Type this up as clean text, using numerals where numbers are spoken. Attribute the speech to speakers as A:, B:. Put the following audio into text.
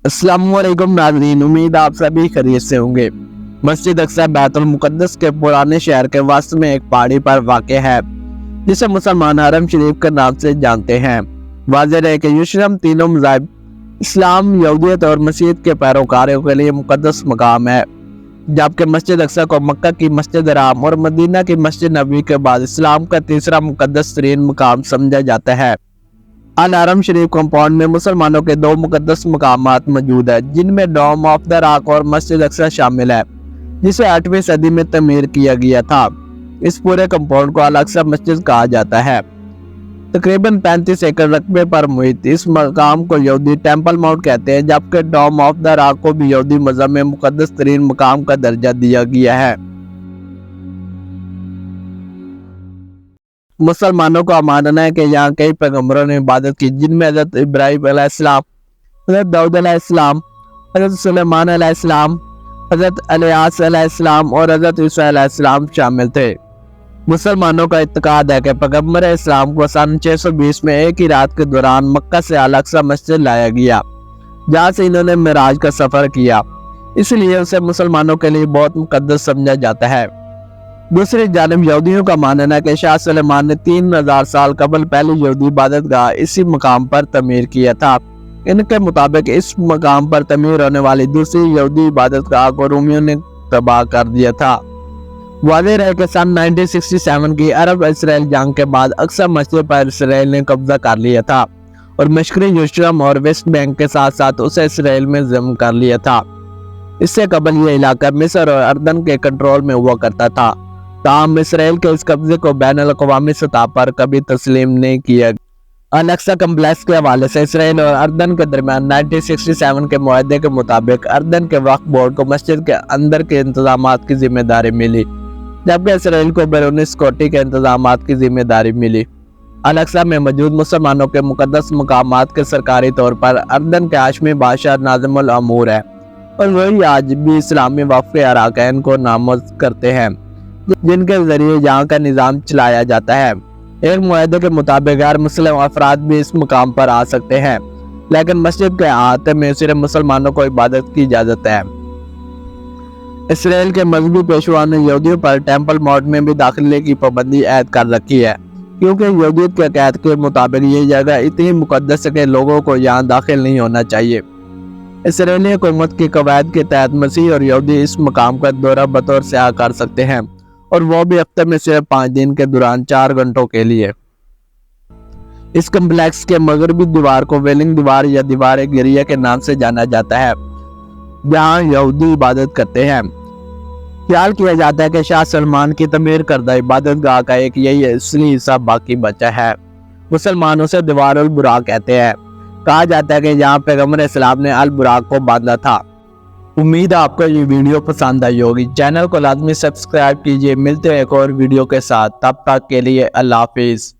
A: अस्सलाम वालेकुम नाज़रीन, उम्मीद आप सभी खैरियत से होंगे। मस्जिद अक्सा बैतुल मुक़द्दस के पुराने शहर के वस्त में एक पहाड़ी पर वाक़ है, जिसे मुसलमान हरम शरीफ के नाम से जानते हैं। वाज़ेह है कि यरूशलेम तीनों मज़ाहिब इस्लाम, यहूदियत और मसीहत के पैरोकारों के लिए मुक़द्दस मकाम है, जबकि मस्जिद अक्सा को मक्का की मस्जिद हराम और मदीना की मस्जिद नबवी के बाद इस्लाम का तीसरा मुक़द्दस तरीन मकाम समझा जाता है। अल हरम शरीफ कंपाउंड में मुसलमानों के दो मुकद्दस मकामात मौजूद है, जिनमें डोम ऑफ द रॉक और मस्जिद अक्सा शामिल है, जिसे 8वीं सदी में तमीर किया गया था। इस पूरे कंपाउंड को अल अक्सा मस्जिद कहा जाता है। तकरीबन 35 एकड़ रकबे पर मुहित इस मकाम को यहूदी टेम्पल माउंट कहते हैं, जबकि डोम ऑफ द रॉक को भी यहूदी मज़हब में मुकद्दस तरीन मकाम का दर्जा दिया गया है। मुसलमानों का मानना है कि यहाँ कई पैगंबरों ने इबादत की, जिनमें हज़रत इब्राहीम अलैहिस्सलाम, हज़रत दाऊद अलैहिस्सलाम, हज़रत सुलेमान अलैहिस्सलाम, हज़रत इलियास अलैहिस्सलाम और हज़रत ईसा अलैहिस्सलाम शामिल थे। मुसलमानों का इत्तेकाद है कि पैगंबर इस्लाम को सन 620 में एक ही रात के दौरान मक्का से अल अक्सा मस्जिद लाया गया, जहाँ से इन्होंने मिराज का सफ़र किया, इसलिए उसे मुसलमानों के लिए बहुत मुकद्दस समझा जाता है। दूसरी जानिब यहूदियों का मानना है कि शाह सुलेमान ने 3000 साल कबल पहली यहूदी इबादतगाह इसी मकाम पर तमीर किया था। इनके मुताबिक इस मकाम पर तमीर होने वाली दूसरी यहूदी इबादतगाह को रोमियों ने तबाह कर दिया था। वाज़ेह है कि सन 1967 की अरब इसराइल जंग के बाद अक्सा मस्जिद पर इसराइल ने कब्जा कर लिया था और मशरक़ी यरूशलेम और वेस्ट बैंक के साथ साथ उसे इसराइल में ज़ब्त कर लिया था। इससे कबल यह इलाका मिस्र और अर्दन के कंट्रोल में हुआ करता था, ताहम इसराइल के इस कब्जे को बैनुल-अक़वामी सतह पर कभी तस्लीम नहीं किया। अल अक्सा कम्प्लेक्स के हवाले से इसराइल और अर्दन के दरमियान 1967 के मुआहदे के मुताबिक अर्दन के वक्फ बोर्ड को मस्जिद के अंदर के इंतजामात की जिम्मेदारी मिली, जबकि इसराइल को बैरूनी सिक्योरिटी के इंतजामात की जिम्मेदारी मिली। अल अक्सा में मौजूद मुसलमानों के मुकद्दस मकामात के सरकारी तौर पर अर्दन के हाशमी बादशाह नाज़िमुल अमूर है, और वही आज भी इस्लामी वक्फ के अरकान को नामज़द करते हैं, जिनके जरिए यहाँ का निज़ाम चलाया जाता है। एक मुआहदे के मुताबिक गैर मुस्लिम अफराद भी इस मुकाम पर आ सकते हैं, लेकिन मस्जिद के अहाते में सिर्फ मुसलमानों को इबादत की इजाज़त है। इसराइल के मजहबी पेशवा ने यहूदियों पर टेम्पल माउंट में भी दाखिले की पाबंदी ऐद कर रखी है, क्योंकि यहूदियत के अक़ीदत के मुताबिक ये जगह इतनी मुक़द्दस है कि लोगों को यहाँ दाखिल नहीं होना चाहिए। इसराइली हुकूमत की कवायद के तहत मसीह और यहूदी इस मकाम का दौरा बतौर सयाह कर सकते हैं, और वो भी हफ्ते में सिर्फ 5 दिन के दौरान 4 घंटों के लिए। इस कम्प्लेक्स के मगरबी दीवार को वेलिंग दीवार या दीवार गिरिया के नाम से जाना जाता है, जहाँ यहूदी इबादत करते हैं। ख्याल किया जाता है कि शाह सलमान की तमीर करदा इबादतगाह का एक यही असली हिस्सा बाकी बचा है। मुसलमान उसे दीवारुल बुराक कहते हैं। कहा जाता है कि यहाँ पैगंबर इस्लाम ने अल बुराक को बांधा था। उम्मीद है आपको ये वीडियो पसंद आई होगी। चैनल को लाजमी सब्सक्राइब कीजिए। मिलते हैं एक और वीडियो के साथ, तब तक के लिए अल्लाह हाफिज़।